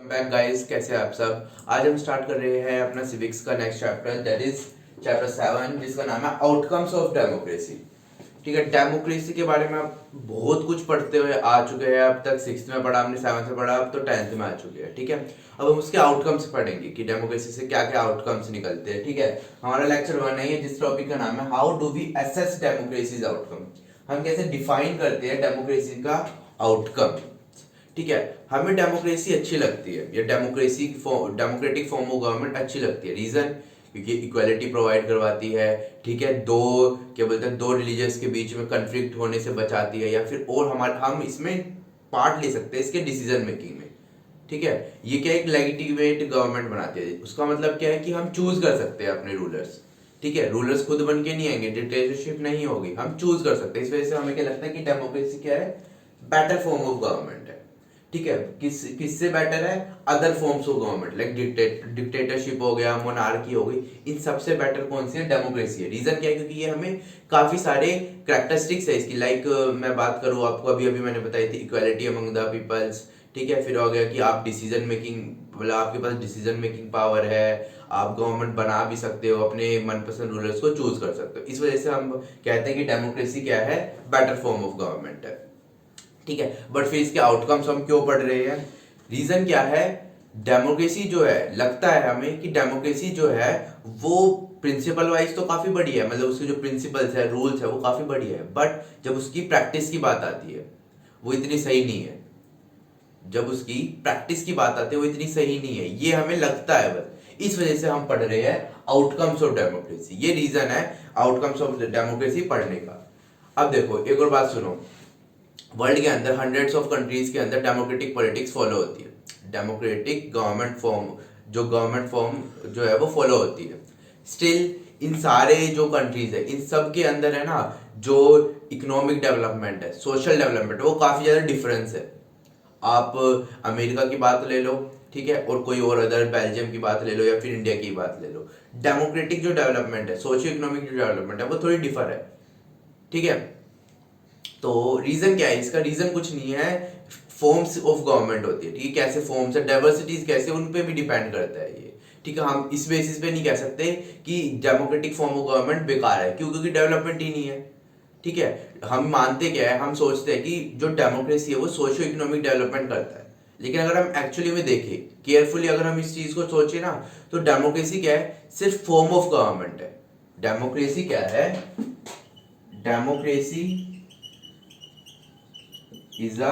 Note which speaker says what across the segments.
Speaker 1: Back guys, कैसे हैं आप सब। आज हम स्टार्ट कर रहे हैं अपना सिविक्स का next chapter, that is chapter 7, जिसका नाम है आउटकम्स ऑफ डेमोक्रेसी। ठीक है, डेमोक्रेसी के बारे में आप बहुत कुछ पढ़ते हुए आ चुके हैं। अब तक सिक्स में पढ़ा हमने, सेवन्थ में पढ़ा, अब तो 10th में आ चुके हैं। ठीक है, अब हम उसके आउटकम्स पढ़ेंगे कि डेमोक्रेसी से क्या क्या आउटकम्स निकलते हैं। ठीक है, हमारा लेक्चर 1 है जिस टॉपिक का नाम है how do we assess democracies outcome. हम कैसे डिफाइन करते हैं डेमोक्रेसी का आउटकम। ठीक है, हमें डेमोक्रेसी अच्छी लगती है, या डेमोक्रेटिक फॉर्म ऑफ गवर्नमेंट अच्छी लगती है। रीजन, क्योंकि इक्वालिटी प्रोवाइड करवाती है। ठीक है, दो क्या बोलते हैं, दो रिलीजियस के बीच में कन्फ्लिक्ट होने से बचाती है, या फिर और हम इसमें पार्ट ले सकते हैं इसके डिसीजन मेकिंग में। ठीक है, ये क्या एक लेजिटिमेट गवर्नमेंट बनाती है। उसका मतलब क्या है कि हम चूज कर सकते हैं अपने रूलर्स। ठीक है, रूलर्स खुद बन के नहीं आएंगे, डिक्टेटरशिप नहीं होगी, हम चूज कर सकते हैं। इस वजह से हमें क्या लगता है कि डेमोक्रेसी क्या है, बेटर फॉर्म ऑफ गवर्नमेंट है। ठीक है, किससे बेटर है, other forms of government like dictatorship हो गया, मोनार्की हो गई, इन सबसे बेटर कौन सी है, डेमोक्रेसी है। रीजन क्या है, क्योंकि ये हमें काफी सारे कैरेक्टरिस्टिक्स है इसकी। लाइक मैं बात करूँ आपको, अभी अभी मैंने बताई थी इक्वालिटी अमंग द पीपल्स। ठीक है, फिर हो गया कि आप डिसीजन मेकिंग, मतलब आपके पास डिसीजन मेकिंग पावर है, आप गवर्नमेंट बना भी सकते हो, अपने मनपसंद रूलर्स को चूज कर सकते हो। इस वजह से हम कहते हैं कि डेमोक्रेसी क्या है, बेटर फॉर्म ऑफ गवर्नमेंट है। ठीक है, बट फिर इसके आउटकम्स हम क्यों पढ़ रहे हैं, रीजन क्या है। डेमोक्रेसी जो है, लगता है हमें कि डेमोक्रेसी जो है वो प्रिंसिपल वाइज तो काफी बढ़िया है, मतलब उसके जो प्रिंसिपल्स है, रूल्स है, वो काफी बढ़िया है। बट जब उसकी प्रैक्टिस की बात आती है वो इतनी सही नहीं है। जब उसकी प्रैक्टिस की बात आती है वो इतनी सही नहीं है, ये हमें लगता है बस। इस वजह से हम पढ़ रहे हैं आउटकम्स ऑफ डेमोक्रेसी। ये रीजन है आउटकम्स ऑफ डेमोक्रेसी पढ़ने का। अब देखो एक और बात सुनो, वर्ल्ड के अंदर हंड्रेड्स ऑफ कंट्रीज के अंदर डेमोक्रेटिक पॉलिटिक्स फॉलो होती है। डेमोक्रेटिक गवर्नमेंट फॉर्म जो है वो फॉलो होती है। स्टिल इन सारे जो कंट्रीज है, इन सब के अंदर है ना, जो इकोनॉमिक डेवलपमेंट है, सोशल डेवलपमेंट है, वो काफी ज्यादा डिफरेंस है। आप अमेरिका की बात ले लो, ठीक है, और कोई और अदर बेल्जियम की बात ले लो, या फिर इंडिया की बात ले लो। डेमोक्रेटिक जो डेवलपमेंट है, सोशियो इकोनॉमिक जो डेवलपमेंट है, वो थोड़ी डिफर है। ठीक है, तो रीजन क्या है इसका, रीजन कुछ नहीं है, फॉर्म्स ऑफ गवर्नमेंट होती है। ठीक है, कैसे फॉर्म्स है, डाइवर्सिटीज कैसे, उन पे भी डिपेंड करता है ये। ठीक है, हम इस बेसिस पे नहीं कह सकते कि डेमोक्रेटिक फॉर्म ऑफ गवर्नमेंट बेकार है, क्यों, क्योंकि डेवलपमेंट ही नहीं है। ठीक है, हम मानते क्या है, हम सोचते हैं कि जो डेमोक्रेसी है वो सोशियो इकोनॉमिक डेवलपमेंट करता है। लेकिन अगर हम एक्चुअली में देखें केयरफुली, अगर हम इस चीज को सोचे ना, तो डेमोक्रेसी क्या है, सिर्फ फॉर्म ऑफ गवर्नमेंट है। डेमोक्रेसी क्या है, democracy is a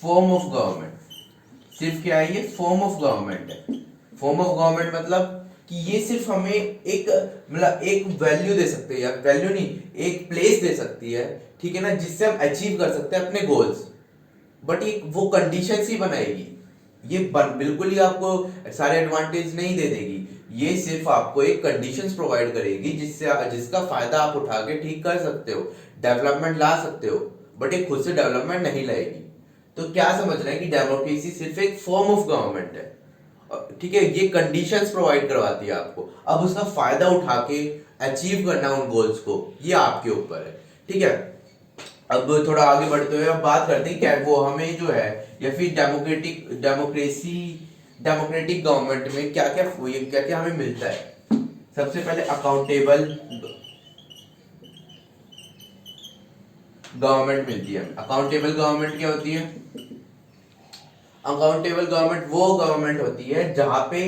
Speaker 1: form of government. सिर्फ क्या है, ये फॉर्म ऑफ गवर्नमेंट है। फॉर्म ऑफ गवर्नमेंट मतलब कि ये सिर्फ हमें एक, मतलब एक वैल्यू दे सकते हैं, या वैल्यू नहीं, एक प्लेस दे सकती है। ठीक है ना, जिससे हम अचीव कर सकते हैं अपने गोल्स। बट ये वो कंडीशंस ही बनाएगी, ये बिल्कुल ही आपको सारे एडवांटेज नहीं दे देगी। ये सिर्फ आपको एक कंडीशंस प्रोवाइड करेगी जिससे जिसका फायदा आप उठा के ठीक कर सकते हो, डेवलपमेंट ला सकते हो। बट ये खुद से डेवलपमेंट नहीं लाएगी। तो क्या समझ रहे हैं कि डेमोक्रेसी सिर्फ एक फॉर्म ऑफ गवर्नमेंट है। ठीक है, ये कंडीशंस प्रोवाइड करवाती है आपको, अब उसका फायदा उठा के अचीव करना उन गोल्स को, ये आपके ऊपर है। ठीक है, अब थोड़ा आगे बढ़ते हुए अब बात करते हैं क्या वो हमें जो है, या फिर डेमोक्रेटिक गवर्नमेंट में क्या क्या हमें मिलता है। सबसे पहले अकाउंटेबल गवर्नमेंट मिलती है। अकाउंटेबल गवर्नमेंट क्या होती है, अकाउंटेबल गवर्नमेंट वो गवर्नमेंट होती है जहां पे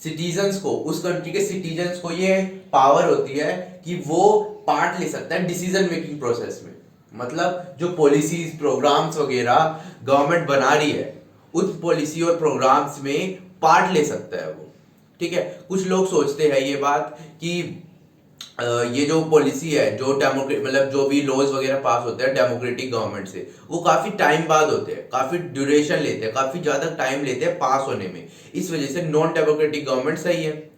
Speaker 1: सिटीजन्स को, उस कंट्री के सिटीजन्स को ये पावर होती है कि वो पार्ट ले सकता है डिसीजन मेकिंग प्रोसेस में। मतलब जो पॉलिसीज, प्रोग्राम्स वगैरह गवर्नमेंट बना रही है, उस पॉलिसी और प्रोग्राम्स में पार्ट ले सकता है वो। ठीक है, कुछ लोग सोचते हैं ये बात कि ये जो पॉलिसी है, जो डेमोक्रेट, मतलब जो भी लॉज वगैरह पास होते हैं डेमोक्रेटिक गवर्नमेंट से, वो काफी टाइम बाद होते हैं, काफी ड्यूरेशन लेते हैं, काफी ज्यादा टाइम लेते हैं पास होने में। इस वजह से नॉन डेमोक्रेटिक गवर्नमेंट सही है।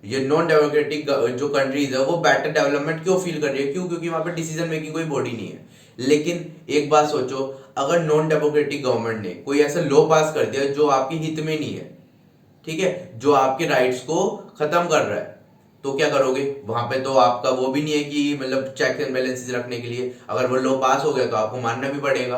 Speaker 1: ये नॉन डेमोक्रेटिक जो कंट्रीज है वो बेटर डेवलपमेंट क्यों फील कर रही है, क्यों, क्योंकि वहां पर डिसीजन मेकिंग कोई बॉडी नहीं है। लेकिन एक बात सोचो, अगर नॉन डेमोक्रेटिक गवर्नमेंट ने कोई ऐसा लॉ पास कर दिया जो आपके हित में नहीं है, ठीक है, जो आपके राइट्स को खत्म कर रहा है, तो क्या करोगे वहां पे, तो आपका वो भी नहीं है कि मतलब चेक एंड बैलेंसेस रखने के लिए। अगर वो लॉ पास हो गया तो आपको मानना भी पड़ेगा।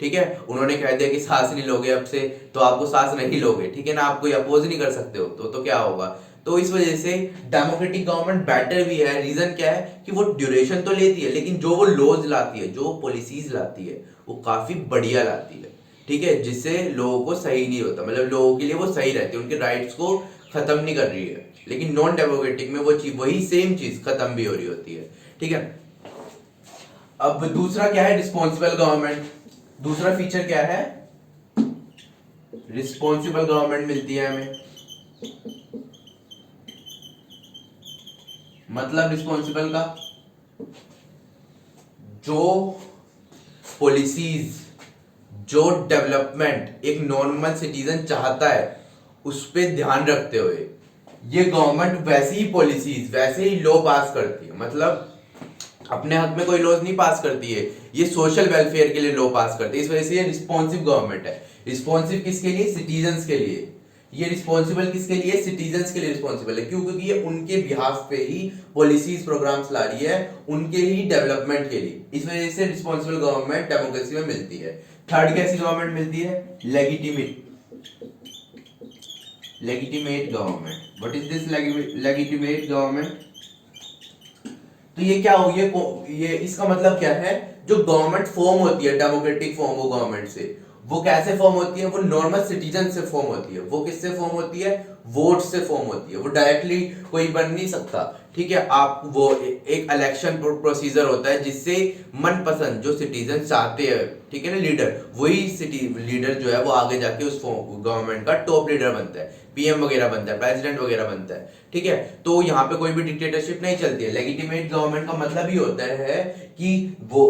Speaker 1: ठीक है, उन्होंने कह दिया कि सांस नहीं लोगे अब से, तो आपको सांस नहीं लोगे, ठीक है ना, आप कोई अपोज नहीं कर सकते हो, तो क्या होगा। तो इस वजह से डेमोक्रेटिक गवर्नमेंट बेटर भी है। रीजन क्या है कि वो ड्यूरेशन तो लेती है, लेकिन जो वो लॉज लाती है, जो पॉलिसीज लाती है, वो काफी बढ़िया लाती है, ठीक है, जिससे लोगों को सही नहीं होता, मतलब लोगों के लिए वो सही रहती है, उनके राइट्स को खत्म नहीं कर रही है। लेकिन नॉन डेमोक्रेटिक में वो चीज, वही सेम चीज खत्म भी हो रही होती है, ठीक है। अब दूसरा क्या है, रिस्पॉन्सिबल गवर्नमेंट। दूसरा फीचर क्या है, रिस्पॉन्सिबल गवर्नमेंट मिलती है हमें। मतलब रिस्पॉन्सिबल का, जो पॉलिसीज, जो डेवलपमेंट एक नॉर्मल सिटीजन चाहता है, उस पर ध्यान रखते हुए ये गवर्नमेंट वैसे ही पॉलिसीज, वैसे ही लॉ पास करती है। मतलब अपने हक में कोई लॉज नहीं पास करती है, ये सोशल वेलफेयर के लिए लॉ पास करती है। इस वजह से ये रिस्पॉन्सिव गवर्नमेंट है। रिस्पॉन्सिव किसके लिए, सिटीजन्स के लिए। ये रिस्पॉन्सिबल किसके लिए, सिटीजन्स के लिए रिस्पॉन्सिबल है। क्यों, क्योंकि ये उनके बिहाफ पे ही पॉलिसीज प्रोग्राम्स ला रही है, उनके ही डेवलपमेंट के लिए। इस वजह से रिस्पॉन्सिबल गवर्नमेंट डेमोक्रेसी में मिलती है। थर्ड कैसी गवर्नमेंट मिलती है, legitimate, legitimate government. What is this legitimate government. तो ये क्या हो, ये इसका मतलब क्या है, जो गवर्नमेंट फॉर्म होती है, डेमोक्रेटिक फॉर्म हो गवर्नमेंट से, वो कैसे फॉर्म होती है, वो नॉर्मल सिटीजन से फॉर्म होती है। वो किससे फॉर्म होती है, वोट से फॉर्म होती है। वो डायरेक्टली कोई बन नहीं सकता, ठीक है। आप वो एक इलेक्शन प्रोसीजर होता है, जिससे मनपसंद जो सिटीजन चाहते हैं, ठीक है ना, लीडर, वही सिटी लीडर जो है वो आगे जाके उस गवर्नमेंट का टॉप लीडर बनता है, पीएम वगैरह बनता है, प्रेसिडेंट वगैरह बनता है, ठीक है। तो यहाँ पे कोई भी डिक्टेटरशिप नहीं चलती है। लेजिटिमेट गवर्नमेंट का मतलब ही होता है कि वो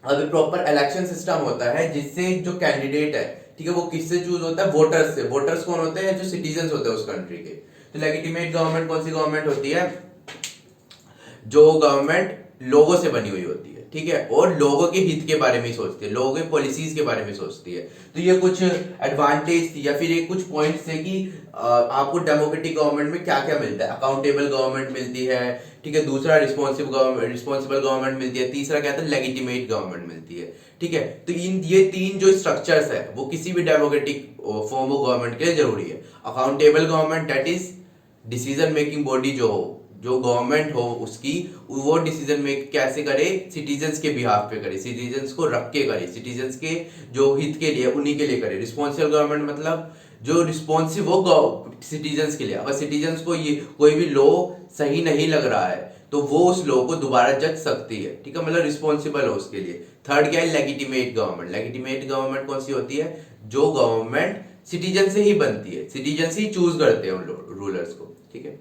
Speaker 1: अभी प्रॉपर इलेक्शन सिस्टम होता है, जिससे जो कैंडिडेट है, ठीक है, वो किससे चूज होता है, वोटर्स से। वोटर्स कौन होते हैं, जो सिटीजन्स होते हैं उस कंट्री के। तो लेजिटिमेट गवर्नमेंट कौन सी गवर्नमेंट होती है, जो गवर्नमेंट लोगों से बनी हुई होती है, ठीक है, और लोगों के हित के बारे में सोचती है, लोगों के पॉलिसीज के बारे में सोचती है। तो ये कुछ एडवांटेज थी, या फिर ये कुछ पॉइंट्स थे कि आपको डेमोक्रेटिक गवर्नमेंट में क्या क्या मिलता है। अकाउंटेबल गवर्नमेंट मिलती है, ठीक है। दूसरा रिस्पॉन्सिबल गवर्नमेंट मिलती है। तीसरा क्या था, लेजिटिमेट गवर्नमेंट मिलती है, ठीक है। तो ये तीन जो स्ट्रक्चर्स है, वो किसी भी डेमोक्रेटिक फॉर्म ऑफ गवर्नमेंट के लिए जरूरी है। Accountable government, that is decision making body जो गवर्नमेंट हो उसकी, वो डिसीजन मेक कैसे करे, सिटीजन्स के बिहाफ पे करे, सिटीजन्स को रख के करे, सिटीजन्स के जो हित के लिए, उन्हीं के लिए करे। रिस्पॉन्सिबल गवर्नमेंट मतलब जो रिस्पॉन्सिव हो सिटीजन्स के लिए। अगर सिटीजन्स को ये कोई भी लॉ सही नहीं लग रहा है, तो वो उस लॉ को दोबारा जज सकती है, ठीक है, मतलब रिस्पॉन्सिबल हो उसके लिए। थर्ड क्या है, लेजिटिमेट गवर्नमेंट। लेजिटिमेट गवर्नमेंट कौन सी होती है, जो गवर्नमेंट सिटीजन से ही बनती है, सिटीजन ही चूज करते हैं उन रूलर्स को, ठीक है।